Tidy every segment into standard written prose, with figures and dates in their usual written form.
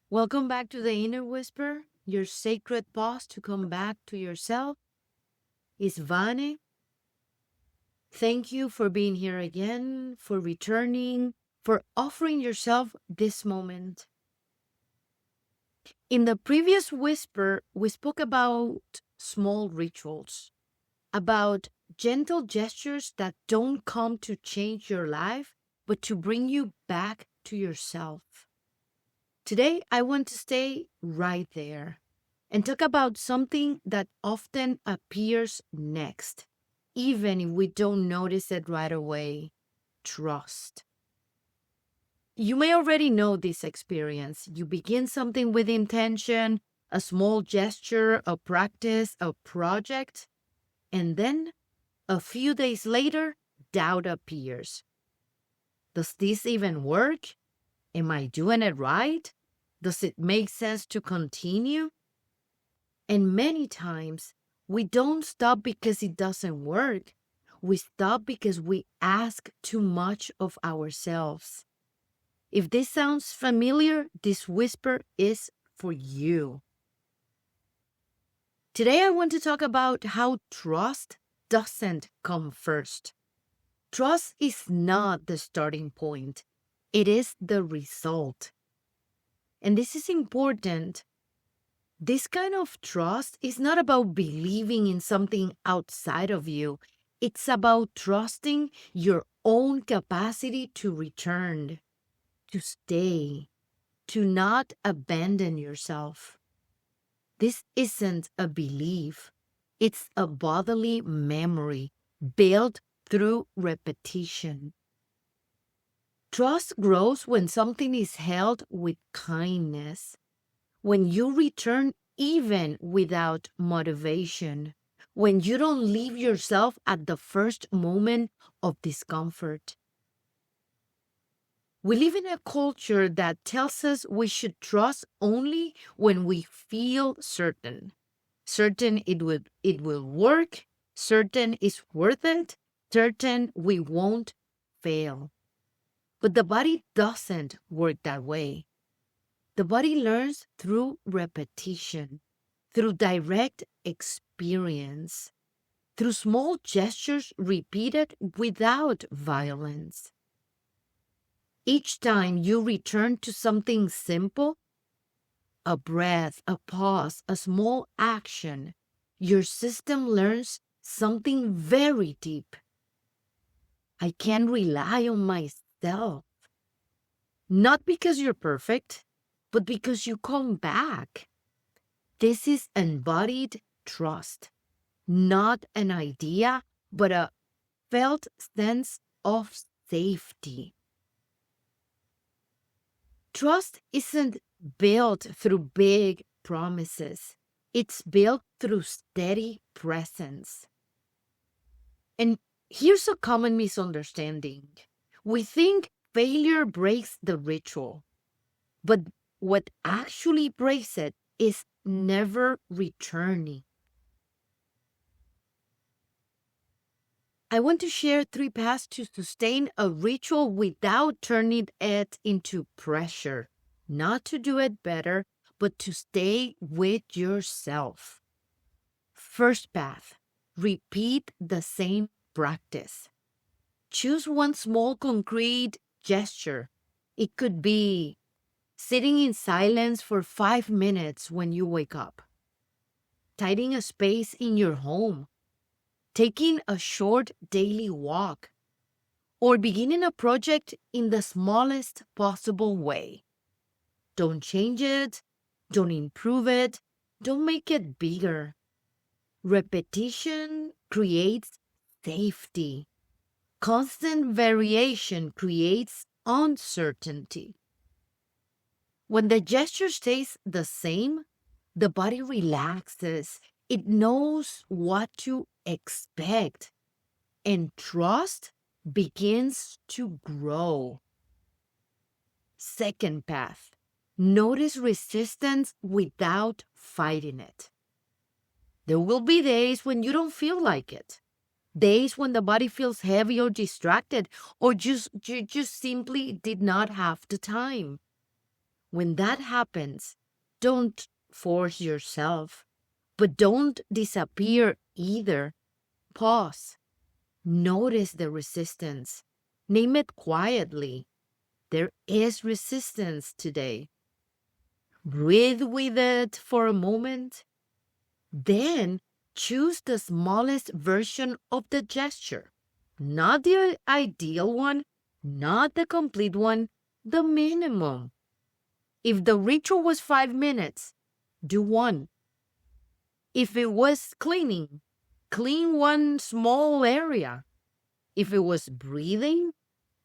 Welcome back to the Inner Whisper, your sacred pause to come back to yourself. Is Vane. Thank you for being here again, for returning, for offering yourself this moment. In the previous Whisper, we spoke about small rituals, about gentle gestures that don't come to change your life, but to bring you back to yourself. Today, I want to stay right there and talk about something that often appears next, even if we don't notice it right away: trust. You may already know this experience. You begin something with intention, a small gesture, a practice, a project, and then a few days later, doubt appears. Does this even work? Am I doing it right? Does it make sense to continue? And many times, we don't stop because it doesn't work. We stop because we ask too much of ourselves. If this sounds familiar, this whisper is for you. Today, I want to talk about how trust doesn't come first. Trust is not the starting point, it is the result. And this is important. This kind of trust is not about believing in something outside of you. It's about trusting your own capacity to return, to stay, to not abandon yourself. This isn't a belief. It's a bodily memory built through repetition. Trust grows when something is held with kindness, when you return even without motivation, when you don't leave yourself at the first moment of discomfort. We live in a culture that tells us we should trust only when we feel certain. Certain it will work, certain it's worth it, certain we won't fail. But the body doesn't work that way. The body learns through repetition, through direct experience, through small gestures repeated without violence. Each time you return to something simple, a breath, a pause, a small action, your system learns something very deep. I can rely on myself. Not because you're perfect, but because you come back. This is embodied trust, not an idea, but a felt sense of safety. Trust isn't built through big promises. It's built through steady presence. And here's a common misunderstanding. We think failure breaks the ritual, but what actually breaks it is never returning. I want to share 3 paths to sustain a ritual without turning it into pressure. Not to do it better, but to stay with yourself. First path, repeat the same practice. Choose one small concrete gesture. It could be sitting in silence for 5 minutes when you wake up, tidying a space in your home, taking a short daily walk, or beginning a project in the smallest possible way. Don't change it, don't improve it, don't make it bigger. Repetition creates safety. Constant variation creates uncertainty. When the gesture stays the same, the body relaxes. It knows what to expect, and trust begins to grow. Second path, notice resistance without fighting it. There will be days when you don't feel like it. Days when the body feels heavy or distracted, or you just simply did not have the time. When that happens, don't force yourself, but don't disappear either. Pause. Notice the resistance. Name it quietly. There is resistance today. Breathe with it for a moment. Then choose the smallest version of the gesture. Not the ideal one, not the complete one, the minimum. If the ritual was 5 minutes, do one. If it was cleaning, clean one small area. If it was breathing,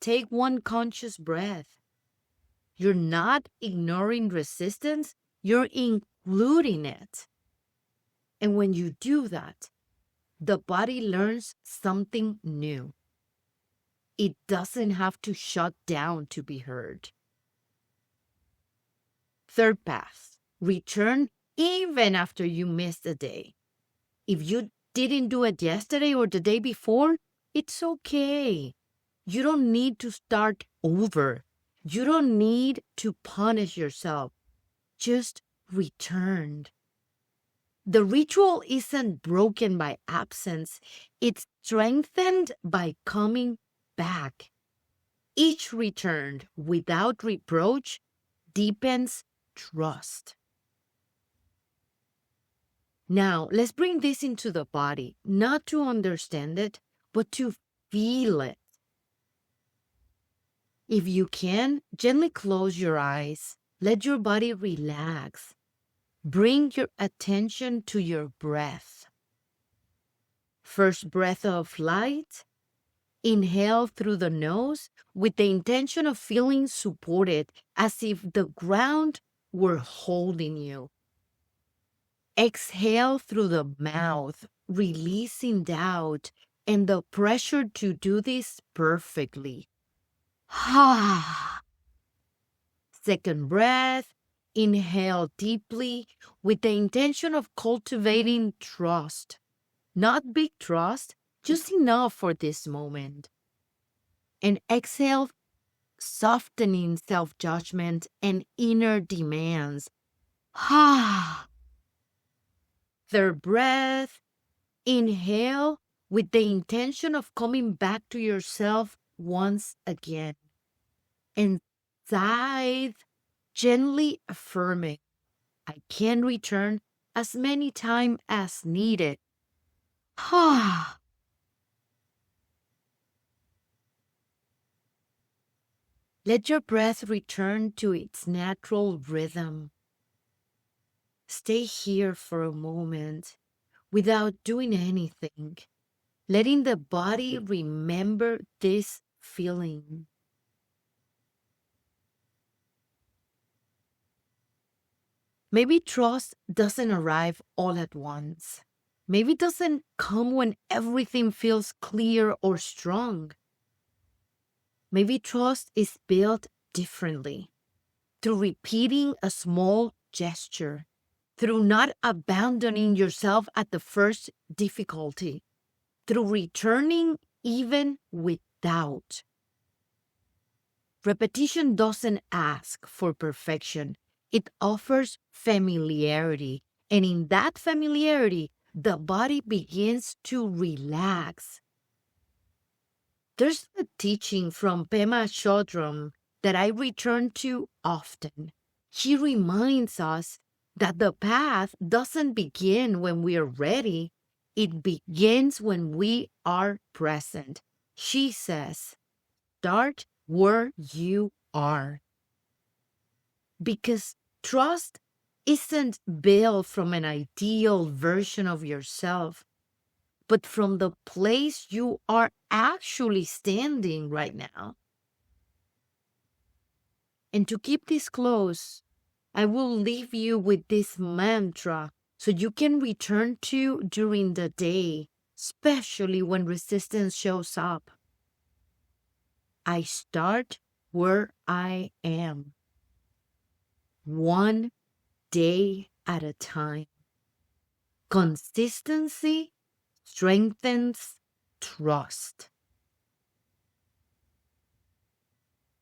take one conscious breath. You're not ignoring resistance, you're including it. And when you do that, the body learns something new. It doesn't have to shut down to be heard. Third path, return even after you missed a day. If you didn't do it yesterday or the day before, it's okay. You don't need to start over. You don't need to punish yourself. Just return. The ritual isn't broken by absence. It's strengthened by coming back. Each return without reproach deepens trust. Now, let's bring this into the body, not to understand it, but to feel it. If you can, gently close your eyes. Let your body relax. Bring your attention to your breath. First breath of light. Inhale through the nose with the intention of feeling supported, as if the ground were holding you. Exhale through the mouth, releasing doubt and the pressure to do this perfectly. Second breath, inhale deeply with the intention of cultivating trust. Not big trust, just enough for this moment. And exhale, softening self-judgment and inner demands. Third breath, inhale with the intention of coming back to yourself once again. And sigh, gently affirming, I can return as many times as needed. Let your breath return to its natural rhythm. Stay here for a moment without doing anything, letting the body remember this feeling. Maybe trust doesn't arrive all at once. Maybe it doesn't come when everything feels clear or strong. Maybe trust is built differently, through repeating a small gesture, through not abandoning yourself at the first difficulty, through returning even with doubt. Repetition doesn't ask for perfection. It offers familiarity. And in that familiarity, the body begins to relax. There's a teaching from Pema Chodron that I return to often. She reminds us that the path doesn't begin when we are ready. It begins when we are present. She says, start where you are. Because trust isn't built from an ideal version of yourself, but from the place you are actually standing right now. And to keep this close, I will leave you with this mantra so you can return to during the day, especially when resistance shows up. I start where I am, one day at a time. Consistency strengthens trust.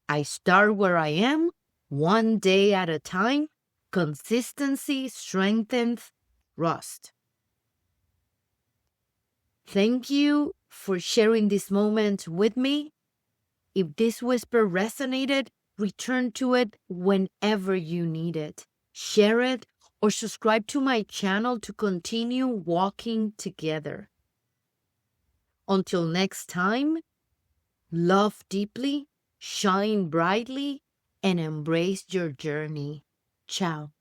I start where I am, One day at a time, consistency strengthens trust. Thank you for sharing this moment with me. If this whisper resonated, return to it whenever you need it. Share it or subscribe to my channel to continue walking together. Until next time, love deeply, shine brightly, and embrace your journey. Ciao.